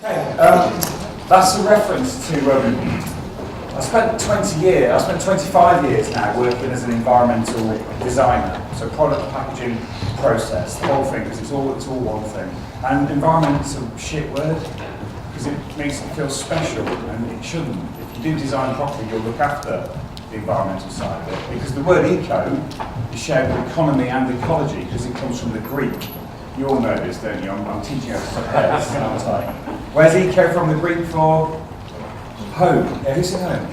Okay, that's a reference to, I spent 25 years now working as an environmental designer. So product, packaging, process, the whole thing, because it's all one thing. And environment's a shit word, because it makes it feel special, and it shouldn't. If you do design properly, you'll look after the environmental side of it, because the word eco is shared with economy and ecology, because it comes from the Greek. You all know this, don't you? I'm teaching you some heads, aren't I? Where's eco from the Greek for? Home. Yeah, who said home?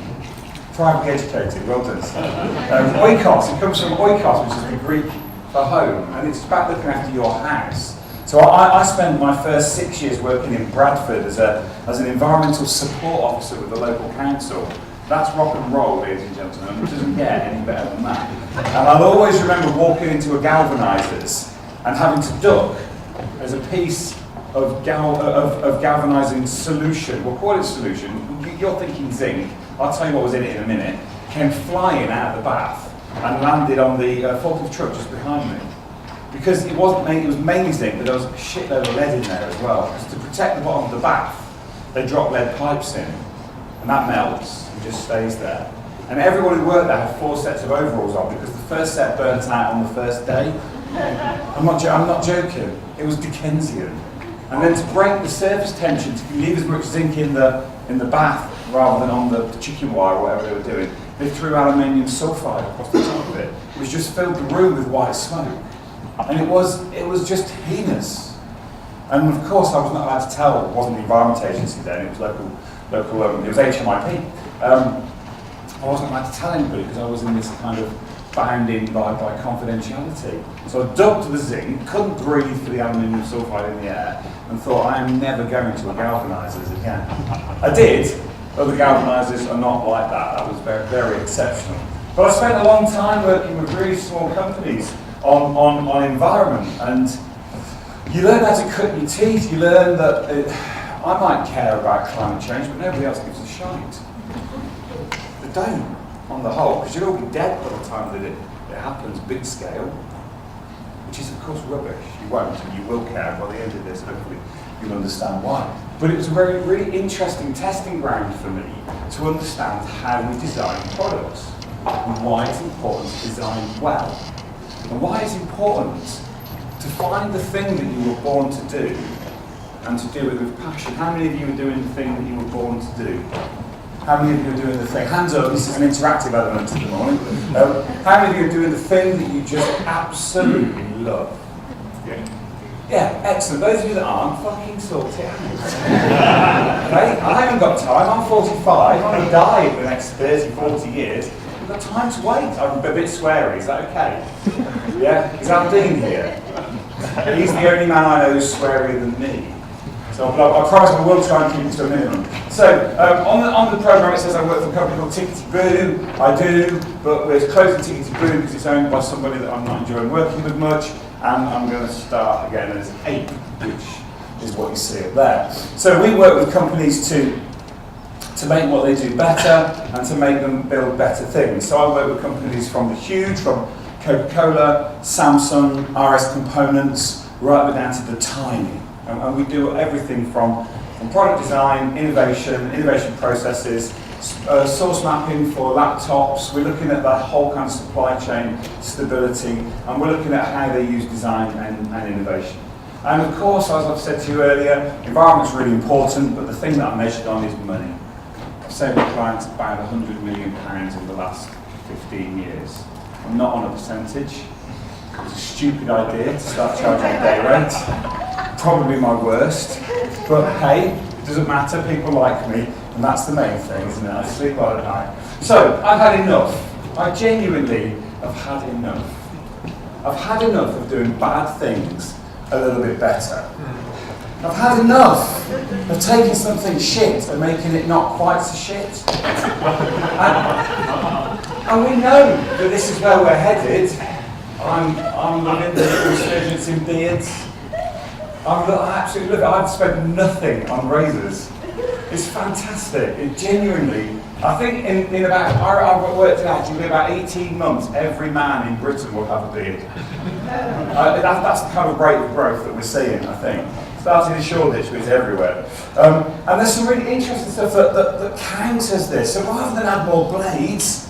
Privately educated, well done. Oikos, it comes from oikos, which is the Greek for home, and it's about looking after your house. So I spent my first 6 years working in Bradford as an environmental support officer with the local council. That's rock and roll, ladies and gentlemen. It doesn't get any better than that. And I'll always remember walking into a galvanisers and having to duck as a piece of galvanising solution. We'll call it solution. You're thinking zinc. I'll tell you what was in it in a minute. Came flying out of the bath and landed on the forklift truck just behind me. Because it was mainly zinc, but there was a shitload of lead in there as well. Because to protect the bottom of the bath, they drop lead pipes in, and that melts and just stays there. And everyone who worked there had 4 sets of overalls on, because the first set burnt out on the first day. I'm not joking. It was Dickensian. And then to break the surface tension, to leave as much zinc in the bath rather than on the chicken wire or whatever they were doing, they threw aluminium sulfide across the top of it, which just filled the room with white smoke. And it was just heinous. And of course, I was not allowed to tell. It wasn't the Environment Agency then; it was local. It was HMIP. I wasn't allowed to tell anybody because I was in this kind of bounded by confidentiality. So I ducked the zinc, couldn't breathe for the aluminium sulfide in the air, and thought, I am never going to a galvanisers again. I did. Other galvanisers are not like that. That was very, very exceptional. But I spent a long time working with really small companies on environment, and you learn how to cut your teeth. You learn that I might care about climate change, but nobody else gives a shite. They don't, on the whole, because you'll all be dead by the time that it happens, big scale, which is of course rubbish. You won't, and you will care. By the end of this, hopefully you'll understand why. But it was a really interesting testing ground for me to understand how we design products and why it's important to design well. And why it's important to find the thing that you were born to do and to do it with passion. How many of you are doing the thing that you were born to do? How many of you are doing the thing? Hands up, this is an interactive element of the morning. How many of you are doing the thing that you just absolutely love? Yeah, excellent. Those of you that aren't, fucking sort it out. Okay? I haven't got time. I'm 45. I'm going to die in the next 30, 40 years. I've got time to wait. I'm a bit sweary. Is that okay? Yeah? Is Dean here? He's the only man I know who's swearier than me. So I promise I will try and keep it to a minimum. So on the programme it says I work for a company called Tickety Boo. I do, but we're closing Tickety Boo because it's owned by somebody that I'm not enjoying working with much. And I'm going to start again as Ape, which is what you see up there. So we work with companies to make what they do better and to make them build better things. So I work with companies from the huge, from Coca-Cola, Samsung, RS Components, right way down to the tiny. And we do everything from product design, innovation processes, source mapping for laptops. We're looking at that whole kind of supply chain stability, and we're looking at how they use design and innovation. And of course, as I've said to you earlier, environment's really important, but the thing that I'm measured on is money. I've saved my clients about £100 million in the last 15 years. I'm not on a percentage. It was a stupid idea to start charging a day rate. Probably my worst, but hey, it doesn't matter, people like me, and that's the main thing, isn't it? I sleep well at night. So, I've had enough. I genuinely have had enough. I've had enough of doing bad things a little bit better. I've had enough of taking something shit and making it not quite so shit. And we know that this is where we're headed. I'm loving the resurgence in beards. I've spent nothing on razors. It's fantastic. It genuinely, I think in about, I've worked it out, in about 18 months, every man in Britain will have a beard. That's the kind of rate of growth that we're seeing, I think. Started in Shoreditch, but it's everywhere. And there's some really interesting stuff that counters this. So rather than add more blades,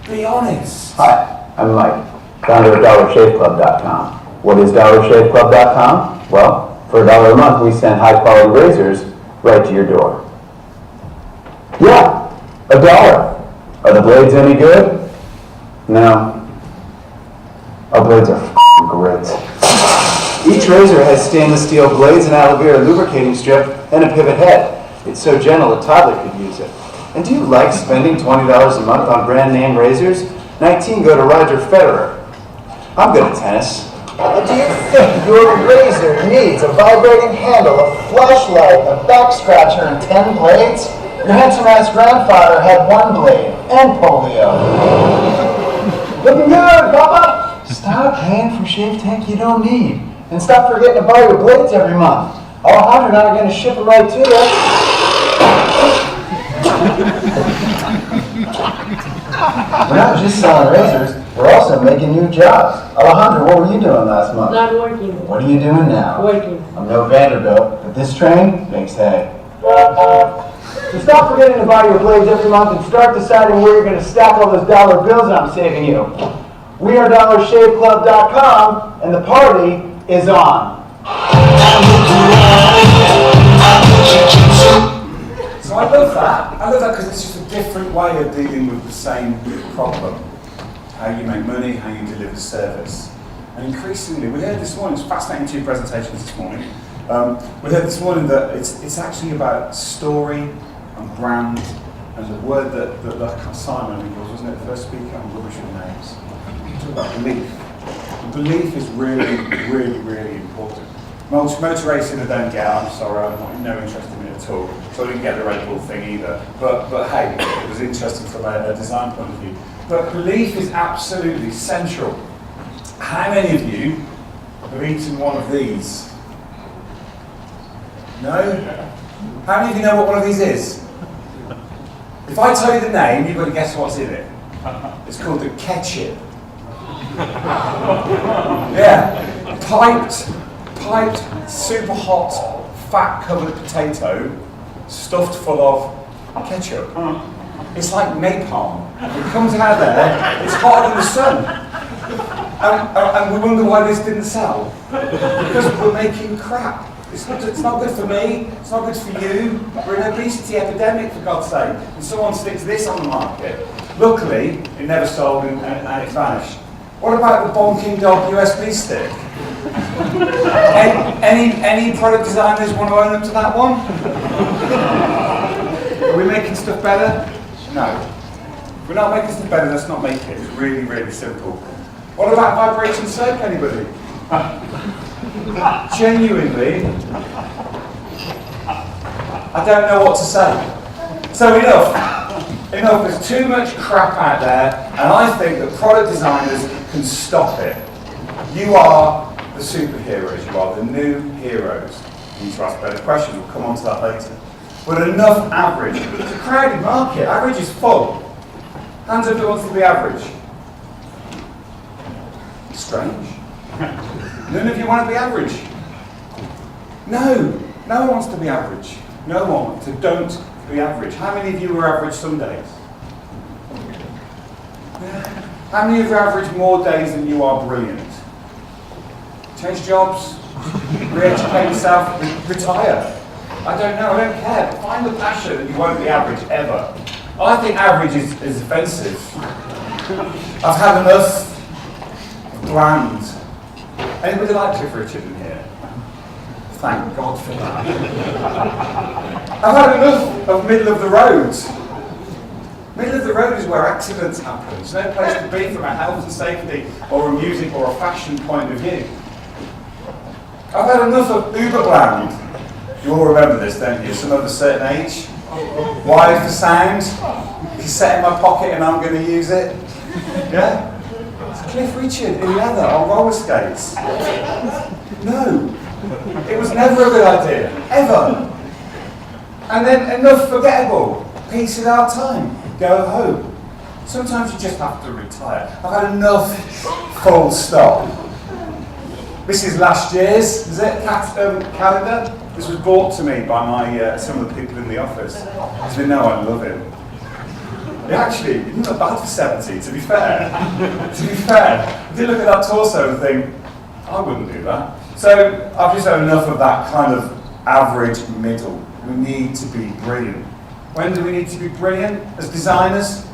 be honest. Hi, I'm Mike, founder of DollarShaveClub.com. What is DollarShaveClub.com? Well, for $1 a month, we send high-quality razors right to your door. Yeah, $1. Are the blades any good? No. Our blades are f***ing great. Each razor has stainless steel blades, an aloe vera lubricating strip, and a pivot head. It's so gentle a toddler could use it. And do you like spending $20 a month on brand name razors? 19 go to Roger Federer. I'm good at tennis. Do you think your razor needs a vibrating handle, a flashlight, a back scratcher, and 10 blades? Your handsome-ass grandfather had 1 blade and polio. Looking good, Papa! Stop paying for shave tank you don't need. And stop forgetting to buy your blades every month. Alejandro and I are going to ship them right to you. We're not just selling razors, we're also making new jobs. Alejandro, what were you doing last month? Not working. What are you doing now? Working. I'm no Vanderbilt, but this train makes hay. So stop forgetting to buy your blades every month and start deciding where you're going to stack all those dollar bills I'm saving you. We are DollarShaveClub.com, and the party is on. So I love that. I love that because it's just a different way of dealing with the same problem. How you make money, how you deliver service. And increasingly, we heard this morning, it's fascinating 2 presentations this morning. We heard this morning that it's actually about story and brand, and the word that Simon, I think it was, wasn't it, the first speaker? I'm rubbish with names. Talk about belief. And belief is really, really, really important. Motor racing I don't get, I'm sorry, I'm not no interest in it at all. So I didn't get the Red Bull thing either. But hey, it was interesting from a design point of view. But belief is absolutely central. How many of you have eaten one of these? No? How many of you know what one of these is? If I tell you the name, you've got to guess what's in it. It's called the ketchup. Yeah. Piped, super hot, fat-covered potato stuffed full of ketchup. It's like napalm. It comes out there, it's hotter than the sun. And we wonder why this didn't sell. Because we're making crap. It's not good for me, it's not good for you. We're in an obesity epidemic, for God's sake. And someone sticks this on the market. Luckily, it never sold and it vanished. What about the bonking dog USB stick? Any product designers want to own up to that one? Are we making stuff better? No. If we're not making stuff better, let's not make it. It's really, really simple. What about vibration soap, anybody? Genuinely, I don't know what to say. So enough. There's too much crap out there, and I think that product designers can stop it. You are the superheroes, you are the new heroes. You need to ask better questions, we'll come on to that later. But enough average. It's a crowded market, average is full. Hands up who wants to be average. Strange. None of you want to be average. No one wants to be average. No one. So don't be average. How many of you were average some days? How many of you average more days than you are brilliant? Change jobs, re-educate yourself, retire. I don't know, I don't care. Find the passion and you won't be average ever. I think average is offensive. I've had enough bland. Anybody like Cliff Richard in here? Thank God for that. I've had enough of middle of the road. Middle of the road is where accidents happen. There's no place to be from a health and safety or a music or a fashion point of view. I've had enough of uber bland. You all remember this, don't you? Some of a certain age. Wired for sound. Cassette in my pocket and I'm going to use it. Yeah? It's Cliff Richard in leather on roller skates. No. It was never a good idea. Ever. And then enough forgettable. Peace in our time. Go home. Sometimes you just have to retire. I've had enough. Full stop. This is last year's, is it, calendar? This was brought to me by my some of the people in the office. Because they know I love him. He actually, he's not bad for 70, to be fair. To be fair, if you look at that torso and think, I wouldn't do that. So I've just had enough of that kind of average middle. We need to be brilliant. When do we need to be brilliant as designers?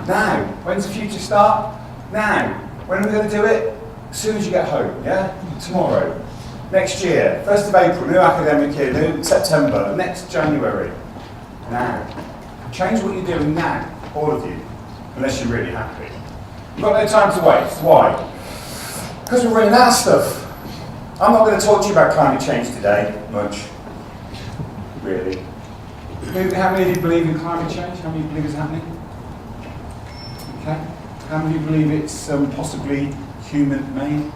Now. When's the future start? Now. When are we going to do it? As soon as you get home, yeah? Tomorrow. Next year. 1st of April, new academic year, new September, next January. Now. Change what you're doing now, all of you, unless you're really happy. You've got no time to waste. Why? Because we're running out of stuff. I'm not going to talk to you about climate change today, much. Really. How many of you believe in climate change? How many of you believe it's happening? Okay. How many of you believe it's possibly human-made?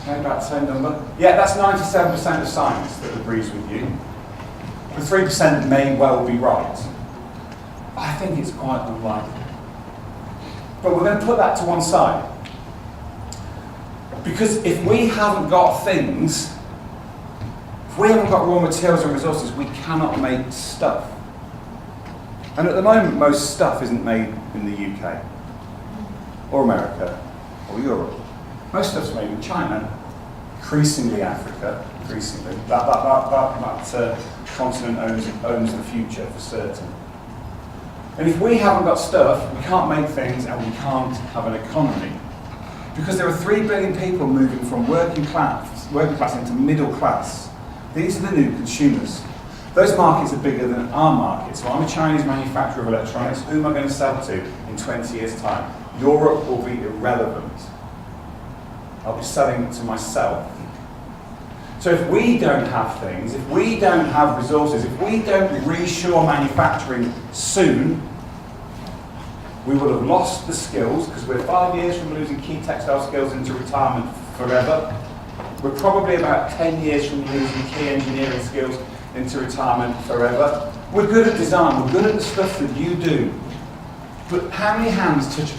Okay, about the same number. Yeah, that's 97% of science that agrees with you. The 3% may well be right. I think it's quite unlikely. But we're going to put that to one side. Because if we haven't got things, if we haven't got raw materials and resources, we cannot make stuff. And at the moment, most stuff isn't made in the UK, or America, or Europe. Most stuff's made in China, increasingly Africa, increasingly. That continent owns the future for certain. And if we haven't got stuff, we can't make things and we can't have an economy. Because there are 3 billion people moving from working class into middle class. These are the new consumers. Those markets are bigger than our market. So I'm a Chinese manufacturer of electronics. Who am I going to sell to in 20 years' time? Europe will be irrelevant. I'll be selling to myself. So if we don't have things, if we don't have resources, if we don't reshore manufacturing soon, we will have lost the skills, because we're 5 years from losing key textile skills into retirement forever. We're probably about 10 years from losing key engineering skills into retirement forever. We're good at design, we're good at the stuff that you do. But how many hands touch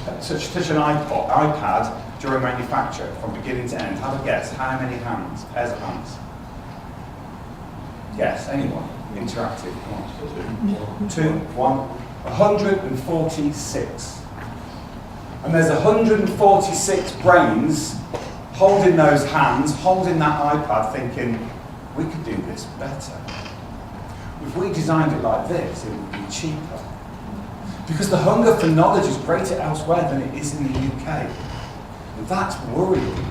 an iPad during manufacture from beginning to end? Have a guess. How many hands? Pairs of hands? Yes, anyone? Interactive. Come on. 2, 1. 146. And there's 146 brains holding those hands, holding that iPad, thinking, we could do this better. If we designed it like this, it would be cheaper. Because the hunger for knowledge is greater elsewhere than it is in the UK. And that's worrying.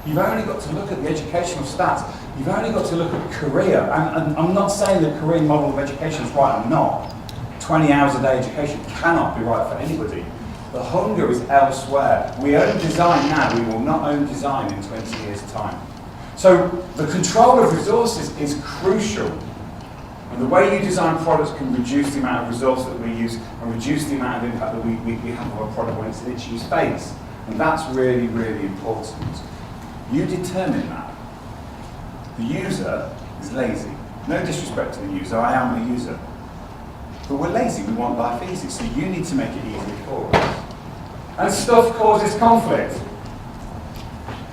You've only got to look at the educational stats. You've only got to look at Korea. And I'm not saying the Korean model of education is right, I'm not. 20 hours a day education cannot be right for anybody. The hunger is elsewhere. We own design now, we will not own design in 20 years' time. So the control of resources is crucial. And the way you design products can reduce the amount of resource that we use and reduce the amount of impact that we have on a product when it's in its use phase. And that's really, really important. You determine that. The user is lazy. No disrespect to the user, I am the user. But we're lazy, we want life easy, so you need to make it easy for us. And stuff causes conflict.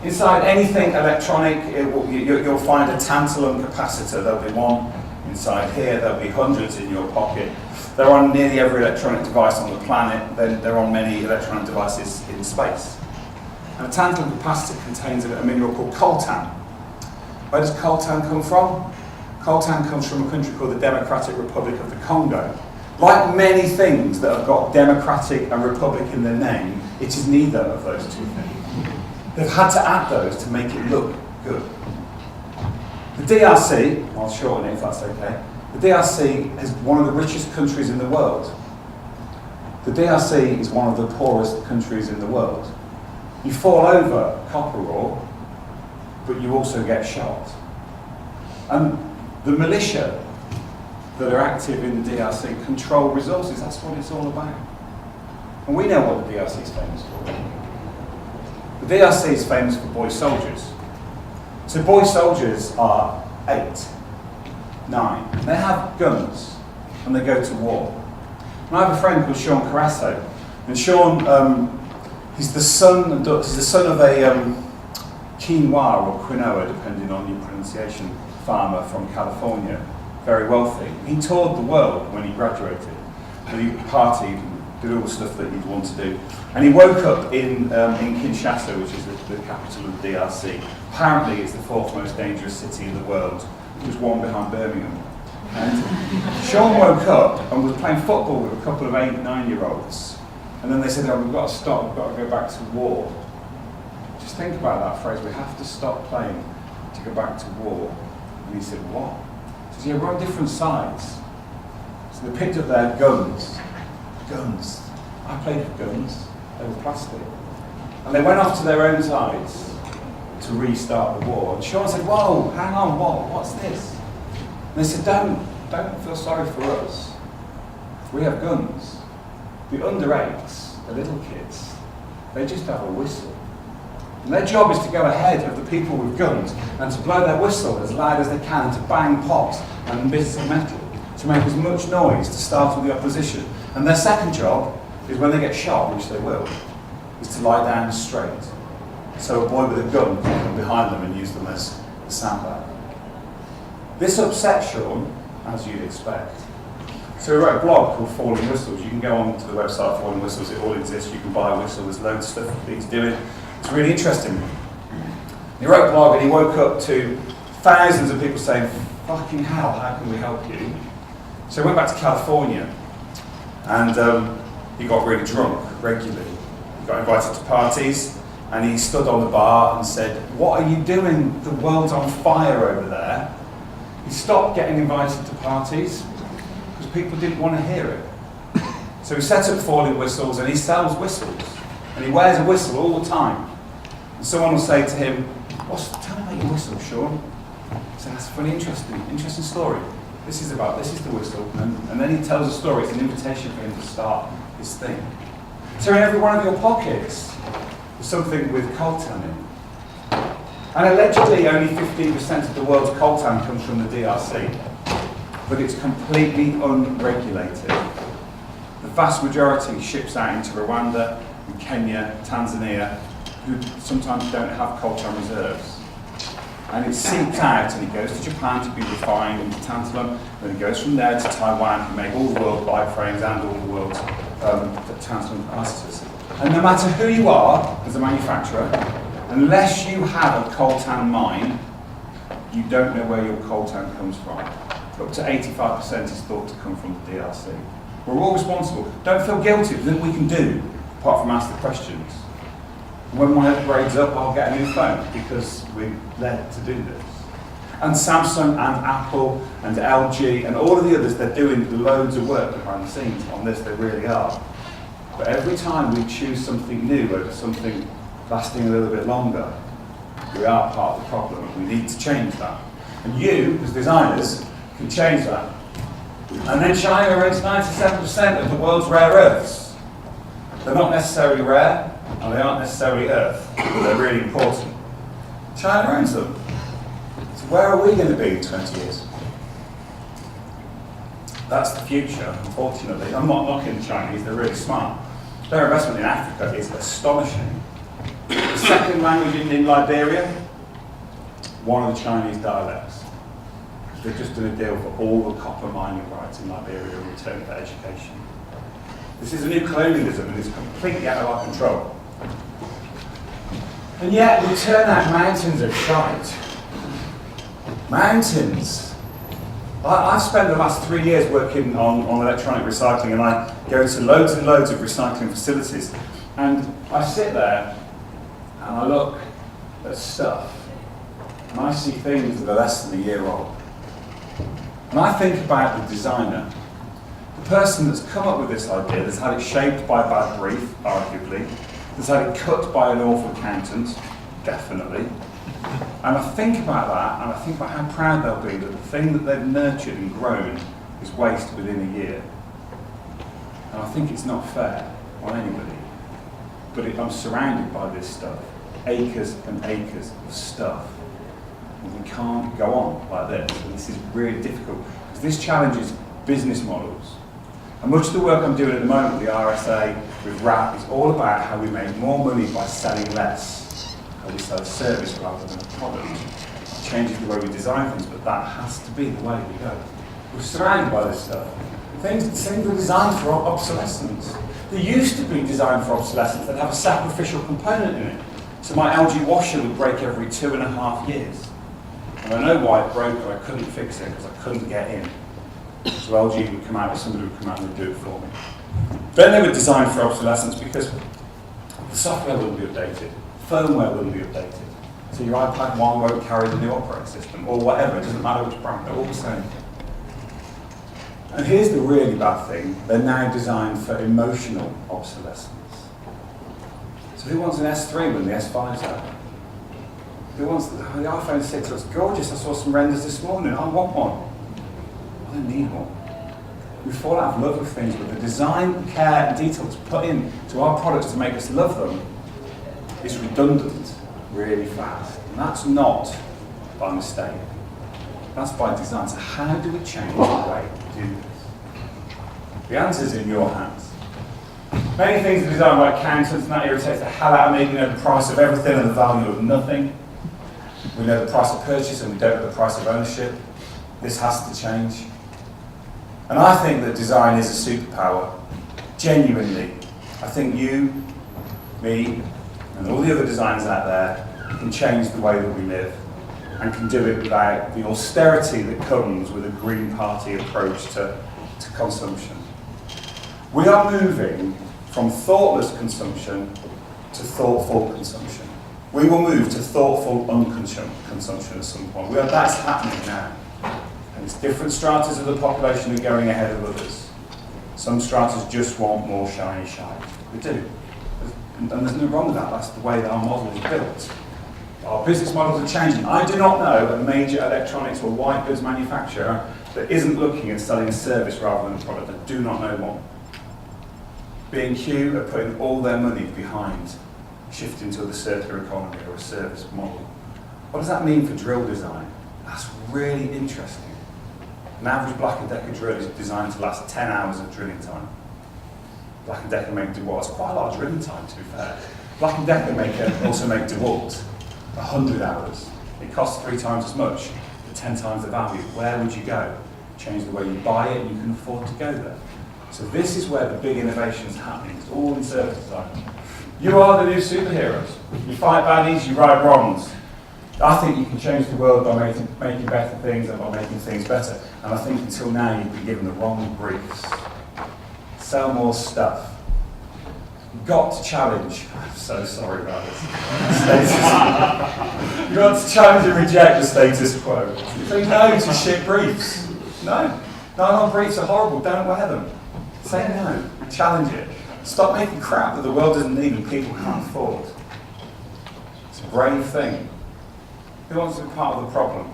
Inside anything electronic, you'll find a tantalum capacitor. There'll be one inside here, there'll be hundreds in your pocket. They're on nearly every electronic device on the planet, then they're on many electronic devices in space. And a tantalum capacitor contains a mineral called coltan. Where does coltan come from? Coltan comes from a country called the Democratic Republic of the Congo. Like many things that have got democratic and republic in their name, it is neither of those two things. They've had to add those to make it look good. The DRC, I'll shorten it if that's okay, the DRC is one of the richest countries in the world. The DRC is one of the poorest countries in the world. You fall over copper ore, but you also get shot. And the militia that are active in the DRC control resources. That's what it's all about. And we know what the DRC is famous for. The DRC is famous for boy soldiers. So boy soldiers are 8, 9. They have guns and they go to war. And I have a friend called Sean Carasso. And Sean, he's the son of a quinoa or quinoa, depending on your pronunciation, farmer from California, very wealthy. He toured the world when he graduated. And he partied and did all the stuff that you'd want to do. And he woke up in Kinshasa, which is the capital of the DRC. Apparently it's the 4th most dangerous city in the world, just one behind Birmingham. And Sean woke up and was playing football with a couple of 8, 9-year-olds. And then they said, oh, we've got to stop, we've got to go back to war. Just think about that phrase, we have to stop playing to go back to war. And he said, what? He said, yeah, we're on different sides. So they picked up their guns. Guns. I played with guns. They were plastic. And they went off to their own sides to restart the war. And Sean said, whoa, hang on, what's this? And they said, don't feel sorry for us. We have guns. The under-8s, the little kids, they just have a whistle. And their job is to go ahead of the people with guns and to blow their whistle as loud as they can and to bang pots and bits of metal to make as much noise to startle the opposition. And their second job is when they get shot, which they will, is to lie down straight. So a boy with a gun can come behind them and use them as a sandbag. This upset Sean, as you'd expect. So he wrote a blog called Falling Whistles. You can go on to the website Falling Whistles, it all exists. You can buy a whistle, there's loads of stuff that he's doing. It's really interesting. He wrote a blog and he woke up to thousands of people saying, fucking hell, how can we help you? So he went back to California and he got really drunk regularly. He got invited to parties and he stood on the bar and said, what are you doing? The world's on fire over there. He stopped getting invited to parties because people didn't want to hear it. So he set up Falling Whistles and he sells whistles. And he wears a whistle all the time. And someone will say to him, tell me about your whistle, Sean. So that's a funny, interesting story. This is the whistle. And then he tells a story. It's an invitation for him to start his thing. So in every one of your pockets, there's something with coltan in. And allegedly only 15% of the world's coltan comes from the DRC. But it's completely unregulated. The vast majority ships out into Rwanda, and Kenya, Tanzania, who sometimes don't have coltan reserves. And it seeps out and it goes to Japan to be refined into tantalum, then it goes from there to Taiwan to make all the world's bike frames and all the world's tantalum capacitors. And no matter who you are as a manufacturer, unless you have a coltan mine, you don't know where your coltan comes from. Up to 85% is thought to come from the DRC. We're all responsible. Don't feel guilty, there's nothing we can do apart from ask the questions. When my upgrade's up, I'll get a new phone because we're led to do this. And Samsung and Apple and LG and all of the others, they're doing loads of work behind the scenes on this, they really are. But every time we choose something new over something lasting a little bit longer, we are part of the problem and we need to change that. And you, as designers, can change that. And then China owns 97% of the world's rare earths. They're not necessarily rare, and they aren't necessarily earth, but they're really important. China owns them. So where are we going to be in 20 years? That's the future, unfortunately. I'm not knocking the Chinese, they're really smart. Their investment in Africa is astonishing. The second language in Liberia, one of the Chinese dialects. They've just done a deal for all the copper mining rights in Liberia in return for education. This is a new colonialism and it's completely out of our control. And yet we turn out mountains of shite. Mountains. I've spent the last 3 years working on electronic recycling and I go to loads and loads of recycling facilities and I sit there and I look at stuff and I see things that are less than a year old. And I think about the designer, the person that's come up with this idea, that's had it shaped by a bad brief, arguably, that's had it cut by an awful accountant, definitely. And I think about that, and I think about how proud they'll be that the thing that they've nurtured and grown is waste within a year. And I think it's not fair on anybody. But I'm surrounded by this stuff, acres and acres of stuff. And we can't go on like this. And this is really difficult, because this challenges business models. And much of the work I'm doing at the moment with the RSA, with RAP, is all about how we make more money by selling less. how we sell a service rather than a product. It changes the way we design things, but that has to be the way we go. We're surrounded by this stuff. Things were designed for obsolescence. They used to be designed for obsolescence. They'd have a sacrificial component in it. So my LG washer would break every 2.5 years. And I know why it broke, but I couldn't fix it because I couldn't get in. So LG would come out, or somebody would come out and would do it for me. Then they were designed for obsolescence because the software wouldn't be updated, firmware wouldn't be updated. So your iPad 1 won't carry the new operating system, or whatever, it doesn't matter which brand, they're all the same. And here's the really bad thing, they're now designed for emotional obsolescence. So who wants an S3 when the S5's out? Who wants the iPhone 6 looks gorgeous, I saw some renders this morning, I want one. I don't need one. We fall out of love with things, but the design, care, and detail that's put into our products to make us love them is redundant really fast. And that's not by mistake. That's by design. So how do we change the way we do this? The answer's in your hands. Many things are designed by accountants, and that irritates the hell out of me. We know the price of everything and the value of nothing. We know the price of purchase and we don't know the price of ownership. This has to change. And I think that design is a superpower. Genuinely. I think you, me, and all the other designers out there can change the way that we live and can do it without the austerity that comes with a Green Party approach to consumption. We are moving from thoughtless consumption to thoughtful consumption. We will move to thoughtful unconsumption at some point. That's happening now. And it's different stratas of the population are going ahead of others. Some stratas just want more shiny shine. We do. And there's no wrong with that. That's the way that our model is built. Our business models are changing. I do not know a major electronics or white goods manufacturer that isn't looking at selling a service rather than a product. I do not know one. B&Q are putting all their money behind shifting to the circular economy or a service model. What does that mean for drill design? That's really interesting. An average Black & Decker drill is designed to last 10 hours of drilling time. Black & Decker make DeWalt. It's quite a lot of drilling time, to be fair. Black & Decker also make DeWalt. 100 hours. It costs 3 times as much, but 10 times the value. Where would you go? Change the way you buy it and you can afford to go there. So this is where the big innovation is happening. It's all in service design. You are the new superheroes. You fight baddies, you right wrongs. I think you can change the world by making better things and by making things better. And I think until now you've been given the wrong briefs. Sell more stuff. You've got to challenge. I'm so sorry about this. You've got to challenge and reject the status quo. Say no to shit briefs. No. No, briefs are horrible. Don't wear them. Say no. Challenge it. Stop making crap that the world doesn't need and people can't afford. It's a brave thing. Who wants to be part of the problem?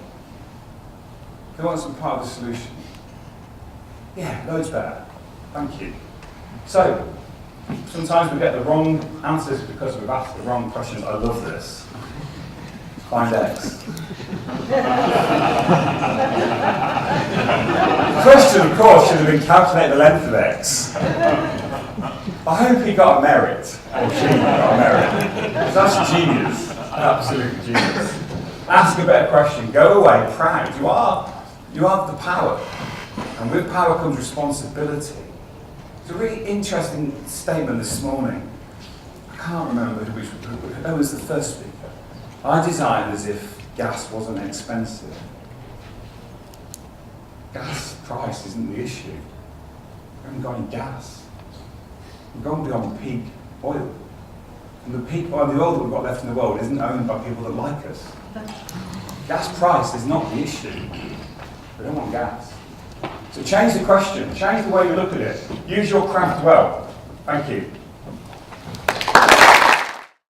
Who wants to be part of the solution? Yeah, loads better. Thank you. So, sometimes we get the wrong answers because we've asked the wrong questions. I love this. Find X. The question, of course, should have been calculate the length of X. I hope he got a merit, or she got a merit. Because that's genius. Absolute genius. Ask a better question. Go away proud. You have the power. And with power comes responsibility. It's a really interesting statement this morning. I can't remember who was the first speaker. I designed as if gas wasn't expensive. Gas price isn't the issue. We haven't got any gas. We've gone beyond peak oil. And the peak oil, the oil that we've got left in the world isn't owned by people that like us. Gas price is not the issue. We don't want gas. So change the question, change the way you look at it. Use your craft well. Thank you.